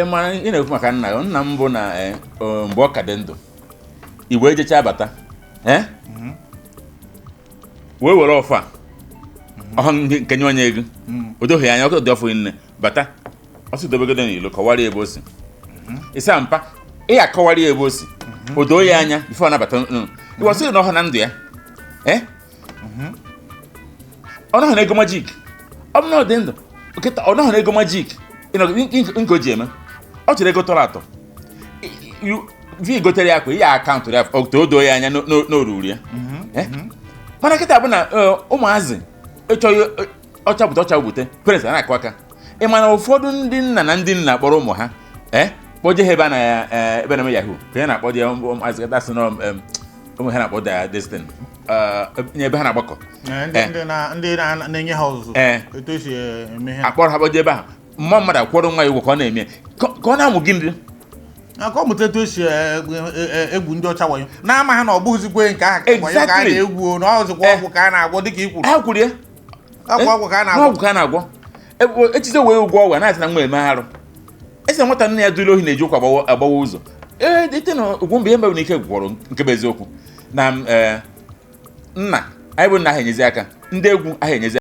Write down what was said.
mara ị na-ekwu maka nna m bụ na mgbe ọ ka dị ndụ igwe ejecha abata wee were ọfa ọha nke nye onye ego o doghị anya ọkụ dị ọfụ nne bata ọ sị dobegodo n'ilo kọwara ebe o si ịsa mpa ị akọwara ebe o si o doo ya anya bifo nabata ịwa sị na ọha na ndụ ya ọ nọghị na ego majik ọ bụ na ọ dị ndụ nkịta ọ nọghị na ego majik nke o ji eme ọ chọrọ ego tọrọ atọ vi gotere ya kwa ihe akaụntụ ya o doo ya anya n'oruru ya mana nkịta bụ na ụmụazị ọchapụta ọchagbute parents na-akụ aka ị mana ụfọdụ ndị nna na ndị nna kpọrọ ụmụ ha kpọje ha ebe ebe na-eme yahoo ka ya na-akpọ ya ụmụazị kata sị na ụmụ ha na-akpọ da destin ebe ha na-agbakọ ndị na-enye ha ọzụzụ etu esi eme ha akpọrọ ha kpọje ebe ahụ mma mmadụ akwọrọ nwa ya ụgwọ ka ọ na-eme ka ọ na-amụ gị ndị ka ọ mụta etu esi egwu ndị ọcha wayo na-ama ha na ọ bụghịzikwe nke ahụ ka a na-egwu na ọzụkwa ọgwụ ka a na-agwọ dịka i kwuru ha kwuru ya ọgwụ ka a na-agwọ ọgwụ ka a na-agwọ echize wee ụgwọ ọgwụ anaghị na nwa eme arụ ese nwata nne ya dụrụ ohi na-eji ụkwa agbawa ụzọ dịte na Ugwumba ihe mbe na ike gwọrọ nke bụ eziokwu na nna anyị bụ nna ahụ enyezi aka ndị egwu ahụ enyezi